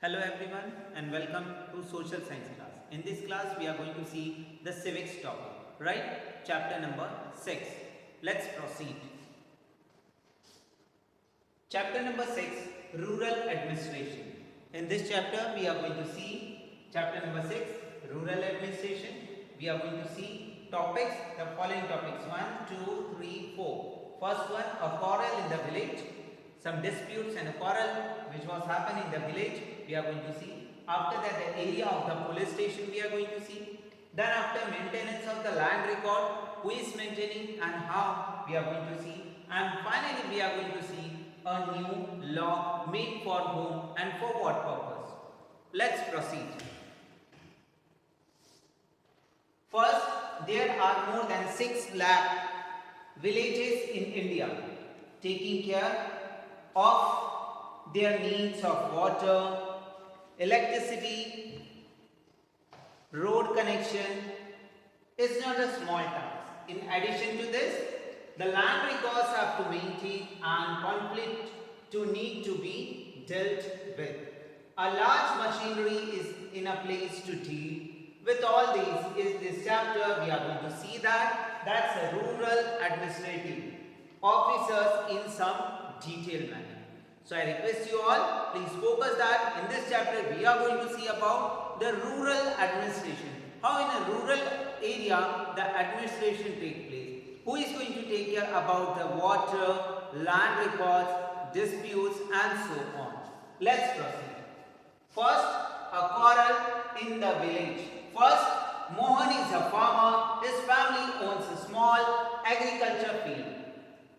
Hello everyone and welcome to social science class. In this class we are going to see the civics topic, right? Chapter number 6. Let's proceed. Chapter number 6, Rural Administration. In this chapter we are going to see chapter number 6, Rural Administration. We are going to see topics, the following topics 1, 2, 3, 4. First one, a quarrel in the village. Some disputes and a quarrel which was happening in the village we are going to see. After that, the area of the police station we are going to see. Then after, maintenance of the land record, who is maintaining and how we are going to see. And finally we are going to see a new law made for whom and for what purpose. Let's proceed. First, there are more than 6 lakh villages in India taking care of their needs of water, electricity, road connection is not a small task. In addition to this, the land records have to maintain and conflict to need to be dealt with. A large machinery is in a place to deal with all these. In this chapter we are going to see that's a rural administrative officers in some detailed manner. So I request you all, please focus that in this chapter we are going to see about the rural administration. How in a rural area the administration takes place. Who is going to take care about the water, land records, disputes and so on. Let's proceed. First, a quarrel in the village. First, Mohan is a farmer. His family owns a small agriculture field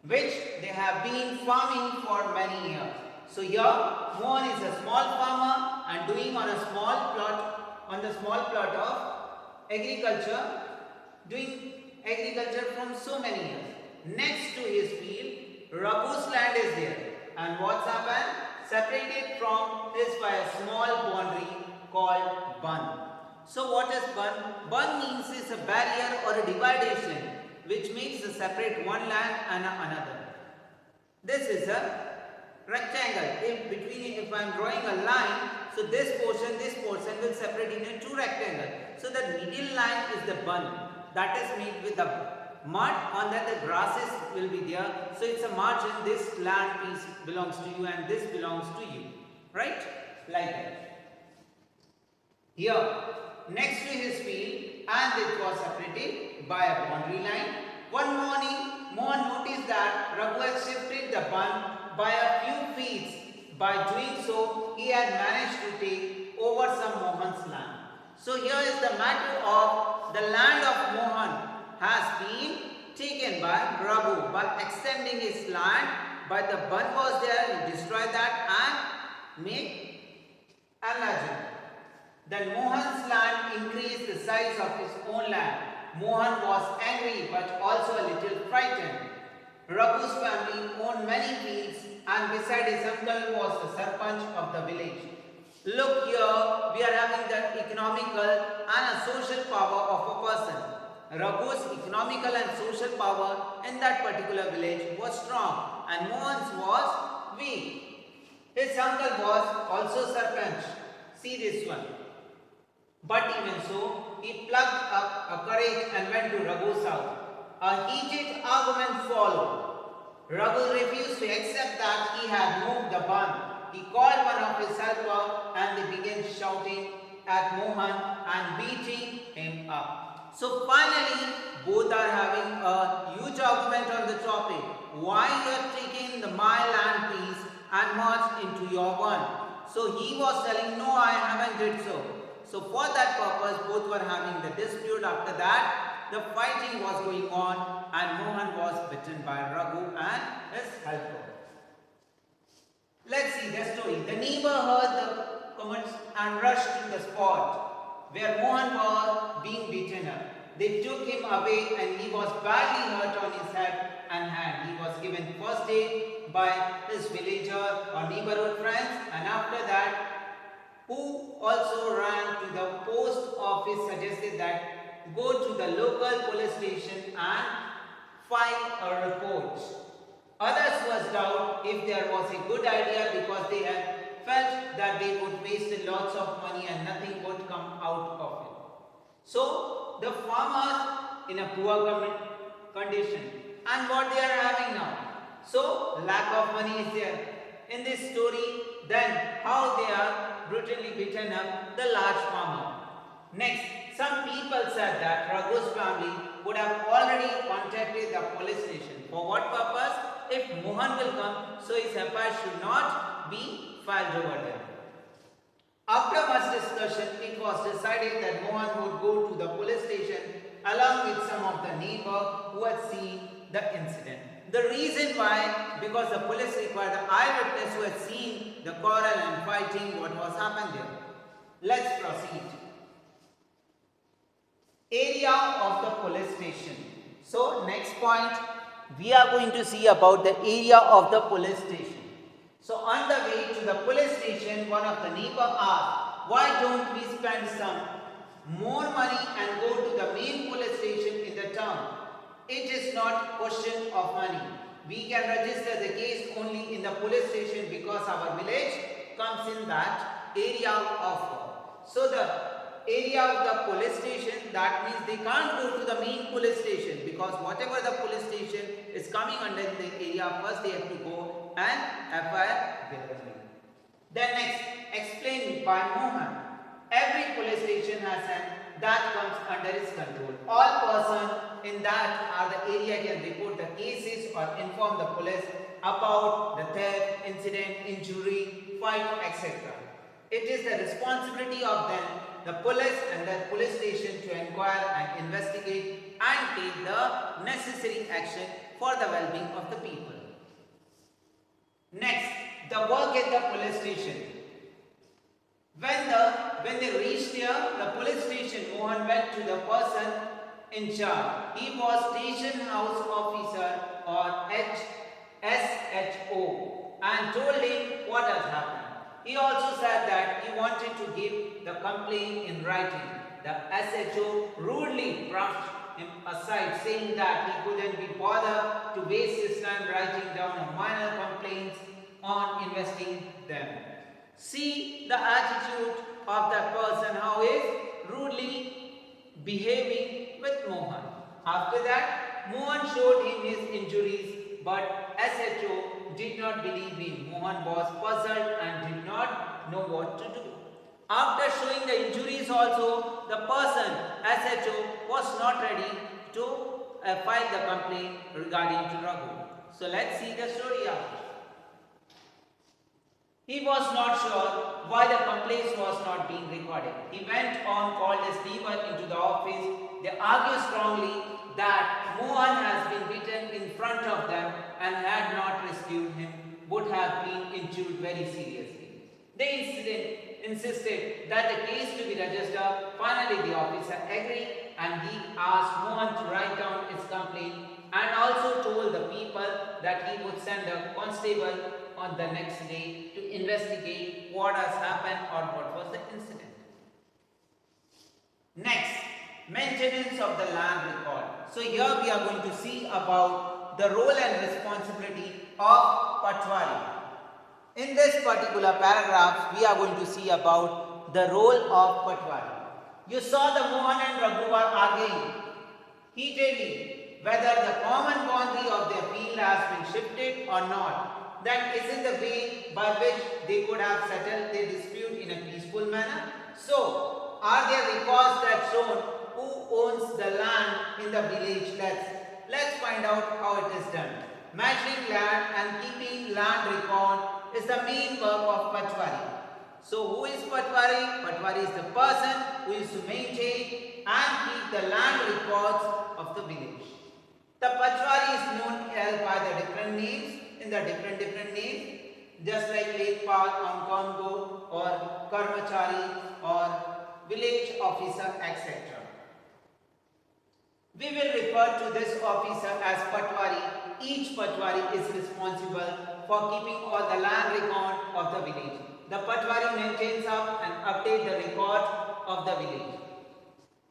which they have been farming for many years. So here Mohan is a small farmer and doing on a small plot of agriculture, doing agriculture from so many years. Next to his field, Raghu's land is there, and what's happened? Separated from this by a small boundary called Ban. So what is Ban? Ban means is a barrier or a dividation which makes a separate one land and another. This is a rectangle. If I am drawing a line, so this portion will separate into 2 rectangles. So the middle line is the bun that is made with the mud. On that the grasses will be there. So it's a margin. This land piece belongs to you and this belongs to you. Right? Like that. Here, next to his field, and it was separated by a boundary line. One morning, Mohan noticed that Raghu had shifted the bun by a few feet. By doing so, he had managed to take over some Mohan's land. So here is the matter of the land of Mohan has been taken by Raghu by extending his land. But the bun was there, he destroyed that and made enlarge it. Then Mohan's land increased the size of his own land. Mohan was angry but also a little frightened. Raghu's family owned many fields and beside his uncle was the sarpanch of the village. Look here, we are having the economical and a social power of a person. Raghu's economical and social power in that particular village was strong and Mohan's was weak. His uncle was also sarpanch. See this one. But even so, he plucked up a courage and went to Raghu's house. A heated argument followed. Raghu refused to accept that he had moved the bun. He called one of his helpers and they began shouting at Mohan and beating him up. So finally, both are having a huge argument on the topic. Why you are taking my land piece and merged into your one? So he was telling, no, I haven't did so. So for that purpose, both were having the dispute. After that, the fighting was going on and Mohan was beaten by Raghu and his helper. Let's see the story. The neighbor heard the comments and rushed to the spot where Mohan was being beaten up. They took him away and he was badly hurt on his head and hand. He was given first aid by his villager or neighborhood friends, and after that, who also ran to the post office, suggested that go to the local police station and file a report. Others was doubt if there was a good idea because they had felt that they would waste lots of money and nothing would come out of it. So the farmers in a poor condition, and what they are having now. So lack of money is there. In this story, then how they are brutally beaten up the large farmer. Next, some people said that Raghu's family would have already contacted the police station. For what purpose? If Mohan will come, so his FIR should not be filed over there. After much discussion, it was decided that Mohan would go to the police station along with some of the neighbors who had seen the incident. The reason why, because the police required the eyewitness who had seen the quarrel and fighting what was happened there. Let's proceed. Area of the police station. So next point, we are going to see about the area of the police station. So on the way to the police station, one of the neighbors asked, why don't we spend some more money and go to the main police station in the town? It is not question of money. We can register the case only in the police station because our village comes in that area of work. So the area of the police station, that means they can't go to the main police station because whatever the police station is coming under the area, first they have to go and FIR there. Then next, explained by Mohan. Every police station has an that comes under his control. All persons in that are the area can report the cases or inform the police about the theft, incident, injury, fight, etc. It is the responsibility of them, the police and the police station, to inquire and investigate and take the necessary action for the well-being of the people. Next, the work at the police station. When they reached there, the police station, Mohan went to the person in charge. He was station house officer or SHO and told him what has happened. He also said that he wanted to give the complaint in writing. The SHO rudely brushed him aside, saying that he couldn't be bothered to waste his time writing down a minor complaints on investigating them. See the attitude of that person, how he is rudely behaving with Mohan. After that, Mohan showed him his injuries, but SHO did not believe him. Mohan was puzzled and did not know what to do. After showing the injuries also, the person, SHO, was not ready to file the complaint regarding to Raghu. So let's see the story out. He was not sure why the complaint was not being recorded. He went on, called his neighbor into the office. They argued strongly that Mohan has been beaten in front of them and had not rescued him, would have been injured very seriously. They insisted that the case to be registered. Finally, the officer agreed and he asked Mohan to write down his complaint and also told the people that he would send a constable on the next day to investigate what has happened or what was the incident. Next, maintenance of the land record. So here we are going to see about the role and responsibility of Patwari. In this particular paragraph, we are going to see about the role of Patwari. You saw the Mohan and Raghu were arguing heatedly whether the common boundary of their field has been shifted or not. That isn't the way by which they could have settled their dispute in a peaceful manner. So, are there records that show who owns the land in the village? Let's find out how it is done. Measuring land and keeping land record is the main work of Patwari. So, who is Patwari? Patwari is the person who is to maintain and keep the land records of the village. The Patwari is known as by the different names. In the different names, just like Lekpal on Congo or Karmachari or village officer, etc. We will refer to this officer as Patwari. Each Patwari is responsible for keeping all the land record of the village. The Patwari maintains up and updates the record of the village.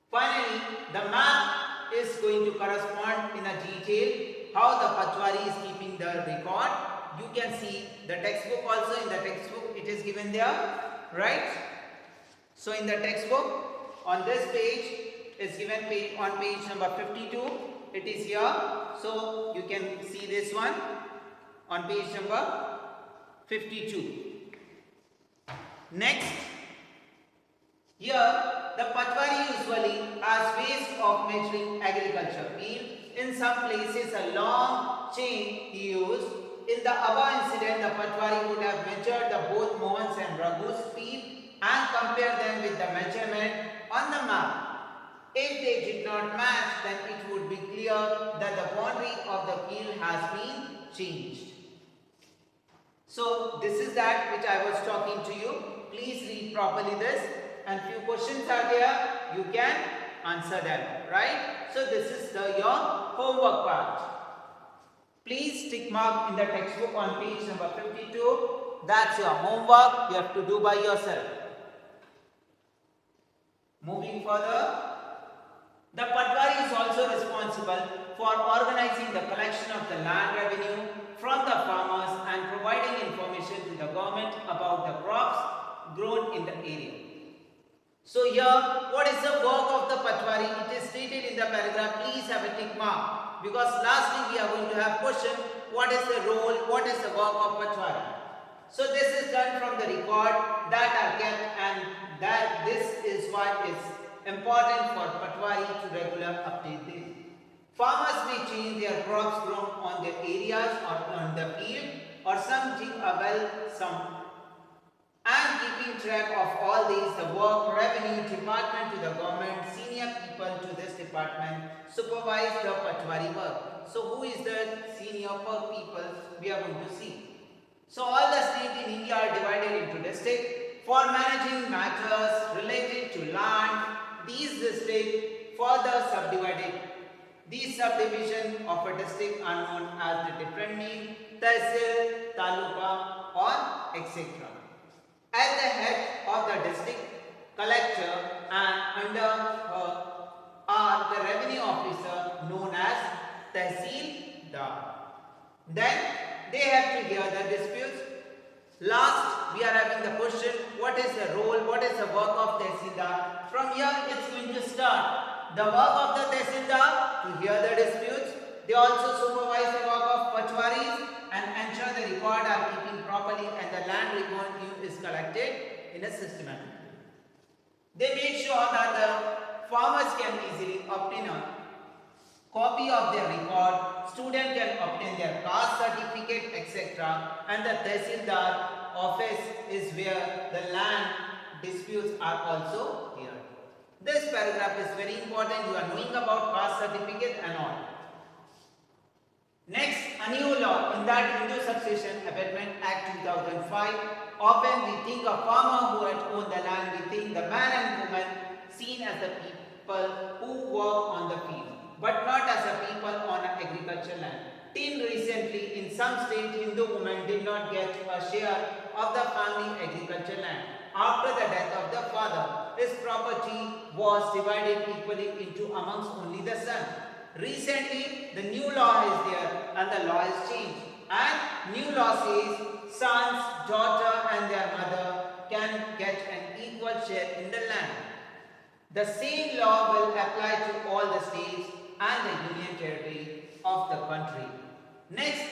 Finally, the map is going to correspond in a detail how the Patwari is keeping the record. You can see the textbook also. In the textbook it is given there, right? So in the textbook, on this page is given on page number 52. It is here. So you can see this one on page number 52. Next, here the patwari usually has ways of measuring agriculture field. In some places a long chain used. In the above incident, the patwari would have measured the both Mohan's and Raghu's field and compare them with the measurement on the map. If they did not match, then it would be clear that the boundary of the field has been changed. So this is that which I was talking to you. Please read properly this, and few questions are there. You can answer them, right? So this is your homework part. Please tick mark in the textbook on page number 52. That's your homework. You have to do by yourself. Moving further, the patwari is also responsible for organizing the collection of the land revenue from the farmers and providing information to the government about the crops grown in the area. So here, what is the work of the patwari? It is stated in the paragraph. Please have a tick mark. Because lastly we are going to have question, what is the role, what is the work of patwari? So this is done from the record that are kept, and that this is what is important for patwari to regular update this. Farmers may change their crops grown on their areas or on the field, or some dig a well, some. And keeping track of all these, the work revenue department to the government, senior people to this department supervise the patwari work. So who is the senior people we are going to see? So all the states in India are divided into districts for managing matters related to land. These districts further subdivided. These subdivisions of a district are known as the different name, Tehsil, Taluka or etc. At the head of the district collector and under her are the revenue officer known as Tehsildar. Then they have to hear the disputes. Last, we are having the question, what is the role, what is the work of Tehsildar? From here it's going to start. The work of the Tehsildar to hear the disputes. They also supervise the work of patwaris and ensure the record are keeping properly and the land revenue is collected in a systematic way. They make sure that the farmers can easily obtain a copy of their record, student can obtain their caste certificate, etc. And the Tehsildar office is where the land disputes are also here. This paragraph is very important. You are knowing about caste certificate and all. Next, a new law in that Hindu Succession Amendment Act 2005. Often we think of farmer who had owned the land. We think the man and woman seen as the people who work on the field, but not as a people on an agricultural land. Till recently, in some states, Hindu women did not get a share of the family agricultural land. After the death of the father, his property was divided equally into amongst only the son. Recently, the new law is there and the law is changed. And new law says sons, daughter and their mother can get an equal share in the land. The same law will apply to all the states and the union territory of the country. Next,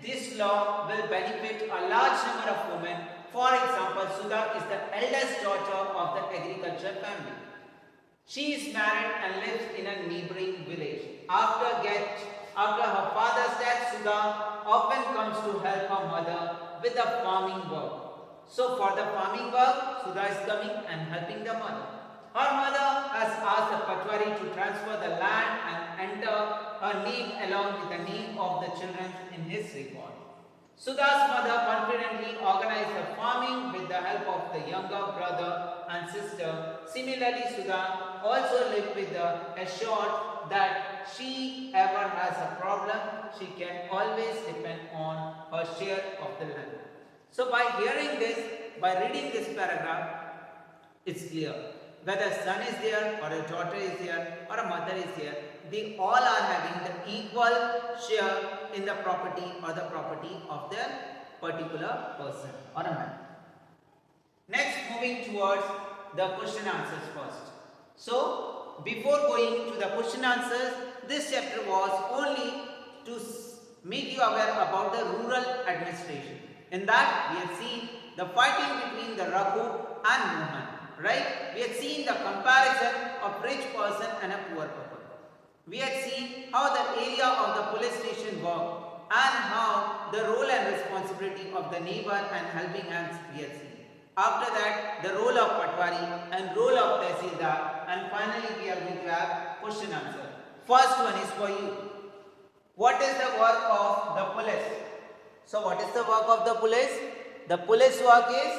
this law will benefit a large number of women. For example, Sudha is the eldest daughter of the agricultural family. She is married and lives in a neighboring village. After her father's death, Sudha often comes to help her mother with the farming work. So for the farming work, Sudha is coming and helping the mother. Her mother has asked the patwari to transfer the land and enter her name along with the name of the children in his record. Sudha's mother confidently organized the farming with the help of the younger brother and sister. Similarly, Sudha also lived with the assured that she ever has a problem, she can always depend on her share of the land. So by hearing this, by reading this paragraph, it's clear. Whether son is there or a daughter is there or a mother is there, they all are having the equal share in the property or the property of their particular person or a man. moving towards the question answers first. So, before going to the question answers, this chapter was only to make you aware about the rural administration. In that, we have seen the fighting between the Raghu and Mohan, right? We had seen the comparison of rich person and a poor person. We had seen how the area of the police station worked and how the role and responsibility of the neighbor and helping hands we had seen. After that, the role of Patwari and role of Tehsildar, and finally we are going to have question answer. First one is for you. What is the work of the police? So what is the work of the police? The police work is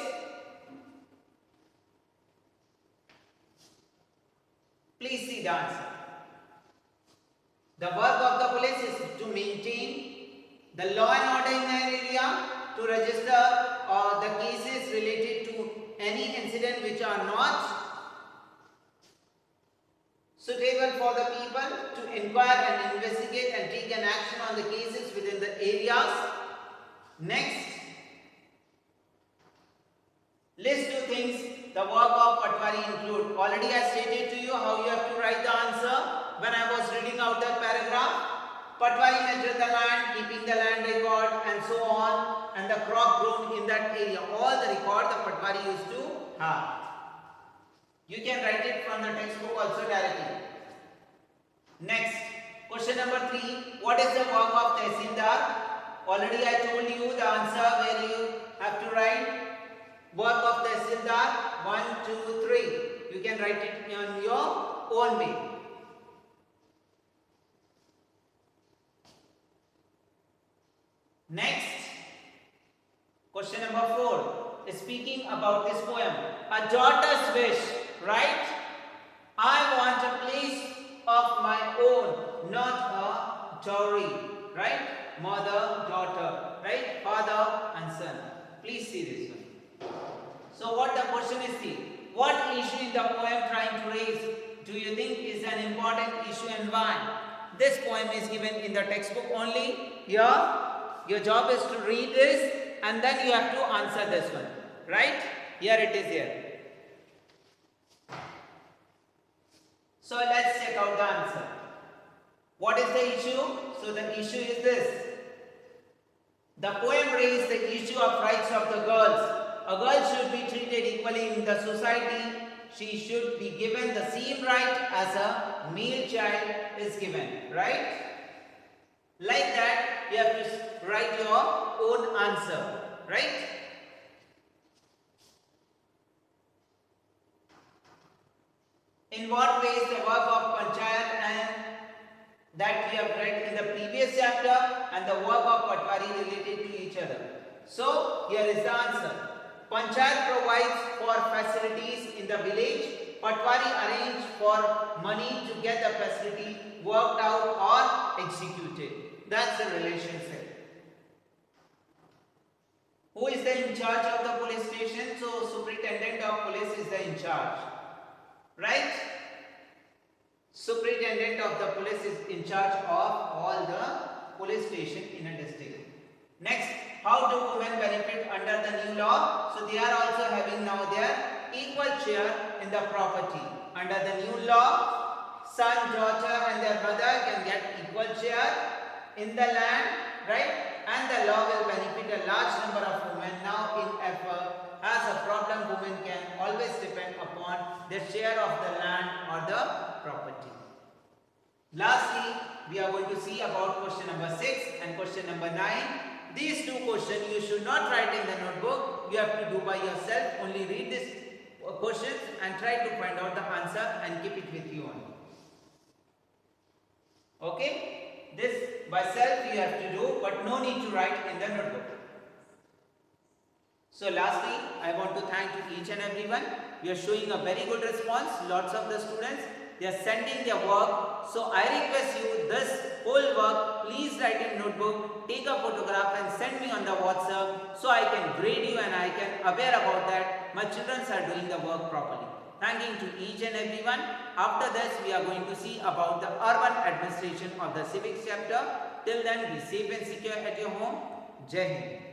please see the answer. The work of the police is to maintain the law and order in an area, to register the cases related to any incident which are not suitable for the people, to inquire and investigate and take an action on the cases within the areas. Next, list two things the work of Patwari include. Already I stated to you how you have to write the answer when I was reading out that paragraph. Patwari measured the land, keeping the land record and so on, and the crop grown in that area. All the record the Patwari used to have. You can write it from the textbook also directly. Next, question number 3. What is the work of Tehsildar? Already I told you the answer where you have to write work of Tehsildar 1, 2, 3. You can write it on your own way. Next, question number 4. Speaking about this poem, a daughter's wish, right? I want a place of my own, not a dowry, right? Mother, daughter, right? Father and son. Please see this one. So what the question is, see, what issue is the poem trying to raise? Do you think is an important issue and why? This poem is given in the textbook only. Here, your job is to read this and then you have to answer this one, right? Here it is here. So let's check out the answer. What is the issue? So the issue is this. The poem raised the issue of rights of the girls. A girl should be treated equally in the society. She should be given the same right as a male child is given, right? Like that, you have to write your own answer, right? In what ways the work of Panchayat and that we have read in the previous chapter and the work of Patwari related to each other? So, here is the answer. Panchayat provides for facilities in the village. Patwari arranged for money to get the facility worked out or executed. That's the relationship. Who is the in charge of the police station? So, Superintendent of Police is the in charge. Right? Superintendent of the police is in charge of all the police station in a district. Next, how do women benefit under the new law? So they are also having now their equal share in the property. Under the new law, son, daughter and their mother can get equal share in the land, right? And the law will benefit a large number of women. Now in effort, as a problem, women can always depend upon their share of the land or the property. Lastly, we are going to see about question number 6 and question number 9. These two questions you should not write in the notebook. You have to do by yourself. Only read these questions and try to find out the answer and keep it with you only. Okay? This by self you have to do, but no need to write in the notebook. So lastly, I want to thank to each and everyone. We are showing a very good response. Lots of the students, they are sending their work. So I request you, this whole work, please write in notebook, take a photograph and send me on the WhatsApp so I can grade you and I can aware about that my children are doing the work properly. Thanking to each and everyone. After this, we are going to see about the urban administration of the civics chapter. Till then, be safe and secure at your home. Jai Hind.